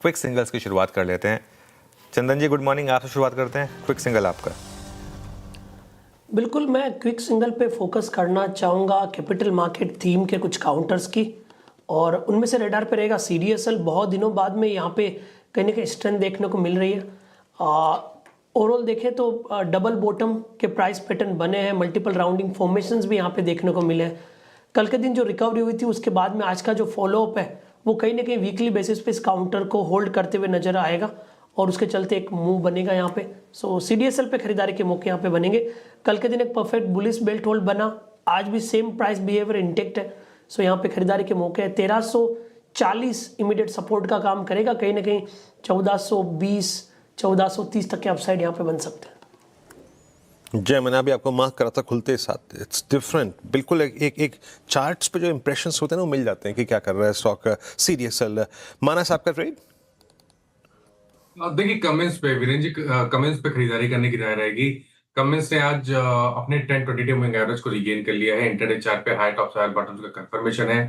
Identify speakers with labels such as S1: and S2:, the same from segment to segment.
S1: Quick singles की शुरुआत कर लेते हैं। चंदन जी गुड मॉर्निंग, आपसे शुरुआत करते हैं। क्विक सिंगल आपका।
S2: बिल्कुल, मैं क्विक सिंगल पे फोकस करना चाहूँगा कैपिटल मार्केट थीम के कुछ काउंटर्स की, और उनमें से रेडार पे रहेगा सीडीएसएल। बहुत दिनों बाद में यहाँ पे कहीं ना कहीं स्ट्रेंथ देखने को मिल रही है। ओवरऑल देखें तो डबल बॉटम के प्राइस पैटर्न बने हैं, मल्टीपल राउंडिंग फॉर्मेशंस भी यहाँ पे देखने को मिले हैं। कल के दिन जो रिकवरी हुई थी उसके बाद में आज का जो फॉलोअप है वो कहीं ना कहीं वीकली बेसिस पे इस काउंटर को होल्ड करते हुए नजर आएगा, और उसके चलते एक मूव बनेगा यहाँ पे। सो सीडीएसएल पे खरीदारी के मौके यहाँ पे बनेंगे। कल के दिन एक परफेक्ट बुलिश बेल्ट होल्ड बना, आज भी सेम प्राइस बिहेवियर इंटेक्ट है। सो यहाँ पे खरीदारी के मौके है। 1340 इमीडिएट सपोर्ट का काम करेगा, कहीं ना कहीं 1420 1430 तक के अपसाइड यहाँ पे बन सकते हैं।
S1: जय, मैंने अभी आपको मार्क करा था खुलते साथ। इट्स डिफरेंट, बिल्कुल एक चार्ट्स पे जो इंप्रेशंस होते हैं ना वो मिल जाते हैं कि क्या कर रहा है स्टॉक। सीडीएसएल मानस आपका ट्रेड।
S3: देखिए कमेंस पे वीरेंद्र जी, कमेंस पे खरीदारी करने की राय रहेगी। कमेंस ने आज अपने 10-22 मूविंग एवरेज को रिगेन कर लिया है। इंटरडे चार्ट पे हाई टॉप हायर बॉटम्स का कंफर्मेशन है।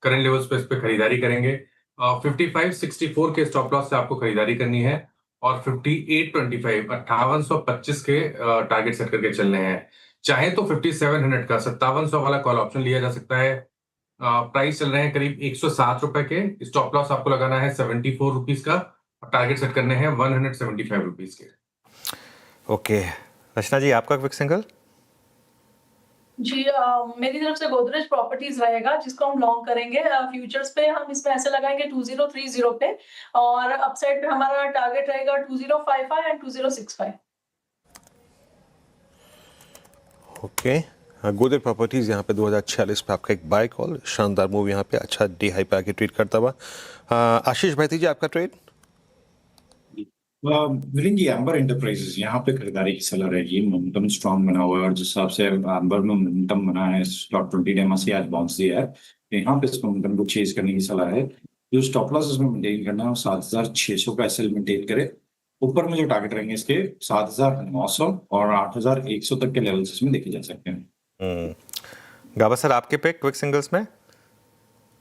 S3: करंट लेवल्स पे इस पे खरीदारी करेंगे। 5564 के स्टॉप लॉस से आपको खरीदारी करनी है, और 5825 5825 के टारगेट सेट करके चलने हैं। चाहे तो 5700 का 5700 वाला कॉल ऑप्शन लिया जा सकता है। प्राइस चल रहे हैं करीब 107 रुपए के। स्टॉप लॉस आपको लगाना है 74 रुपीज का, और टारगेट सेट करने हैं 175 रुपीज के।
S1: ओके, रचना जी आपका क्विक सिंगल।
S4: जी, मेरी तरफ से गोदरेज प्रॉपर्टीज रहेगा जिसको हम लॉन्ग करेंगे। फ्यूचर्स पे हम इसमें ऐसे लगाएंगे 2030 पे, और अपसाइड पे हमारा टारगेट रहेगा 2055 एंड 2065।
S1: ओके, गोदरेज प्रॉपर्टीज यहाँ पे 2046 पे आपका एक बाय कॉल। शानदार मूव यहाँ पे, अच्छा डी हाई पे आके ट्रेड करता हुआ। आशीष भाई जी आपका trade.
S5: Virendra ji, amber enterprises यहाँ पे खरीदारी की सलाह रहेगी। मोमेंटम स्ट्रांग बना हुआ है, और जिस हिसाब से एम्बर में मोमेंटम बना है, स्टॉक 20 डेमा से आज बाउंस दिया है, यहाँ पे इस मोमेंटम को चेज करने की सलाह है। जो स्टॉप लॉस इसमें मेंटेन करना है वो 7600 का एसएल मेंटेन करे। ऊपर में जो टारगेट रहेंगे इसके 7900 और 8100 तक के लेवल्स इसमें देखे जा सकते हैं।
S1: गाबा सर आपके पे क्विक सिंगल्स में।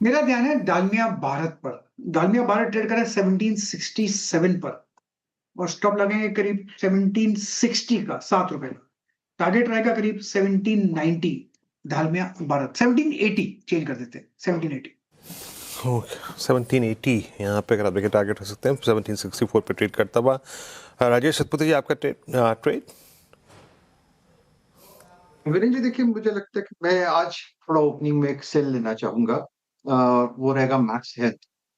S6: मेरा ध्यान है डालमिया भारत पर। डालमिया भारत ट्रेड करा 1767 पर, और स्टॉप लगेंगे करीब 1760 का, 7 रुपए का। टारगेट रहेगा करीब 1790। डालमिया भारत 1780 चेंज कर देते हैं, 1780।
S1: 1780 यहाँ पे अगर आप देखिए टारगेट हो सकते हैं। 1764 पे ट्रेड करता हुआ। राजेश सतपथी जी आपका ट्रेड।
S7: वीरेंद्र जी, देखिए मुझे लगता है कि मैं आज थोड़ा ओपनिंग में एक सेल लेना चाहूंगा। वो रहेगा मैक्स हेल्थ।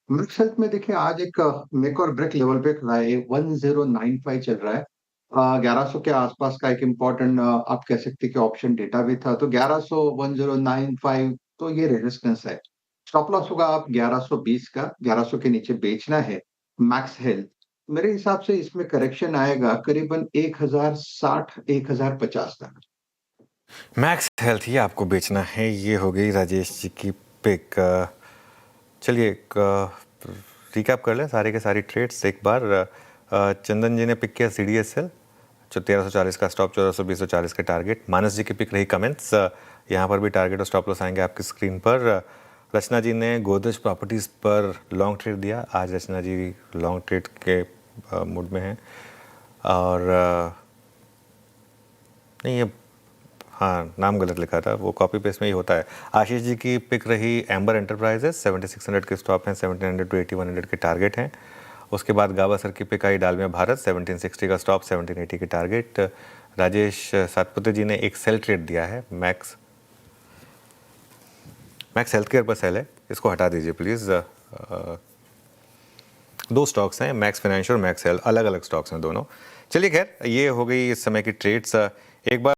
S7: मैक्स हेल्थ में देखिए आज एक मेक और ब्रेक लेवल पे खड़ा है। 1095 चल रहा है। 1100 के आसपास का एक इम्पोर्टेंट आप कह सकते हैं कि ऑप्शन डेटा भी था, तो 1100 1095 तो ये रेजिस्टेंस है। स्टॉप लॉस होगा आप 1120 का। 1100 के नीचे बेचना है मैक्स हेल्थ। मेरे हिसाब से इसमें करेक्शन आएगा करीबन 1060 1050 तक।
S1: मैक्स हेल्थ ही आपको बेचना है। ये हो गई राजेश जी की पिक। चलिए एक रिकैप कर लें सारे के सारी ट्रेड्स एक बार। चंदन जी ने पिक किया सीडीएसएल, जो 1340 का स्टॉप, 1420 के टारगेट। मानस जी की पिक रही कमेंट्स, यहाँ पर भी टारगेट और स्टॉप लॉस आएंगे आपकी स्क्रीन पर। रचना जी ने गोदरेज प्रॉपर्टीज़ पर लॉन्ग ट्रेड दिया। आज रचना जी लॉन्ग ट्रेड के मूड में हैं। और नहीं, ये हाँ नाम गलत लिखा था, वो कॉपी पेस्ट में ही होता है। आशीष जी की पिक रही एम्बर एंटरप्राइजेस। 7600 के स्टॉप हैं, 1700 to 8100 के टारगेट हैं। उसके बाद गाबा सर की पिक आई डालमिया भारत। 1760 का स्टॉप, 1780 के टारगेट। राजेश सातपुते जी ने एक सेल ट्रेड दिया है, मैक्स हेल्थ केयर पर सेल है, इसको हटा दीजिए प्लीज़। दो स्टॉक्स हैं, मैक्स फाइनेंशियल और मैक्स हेल्थ, अलग अलग स्टॉक्स हैं दोनों। चलिए खैर, ये हो गई इस समय की ट्रेड्स। एक बार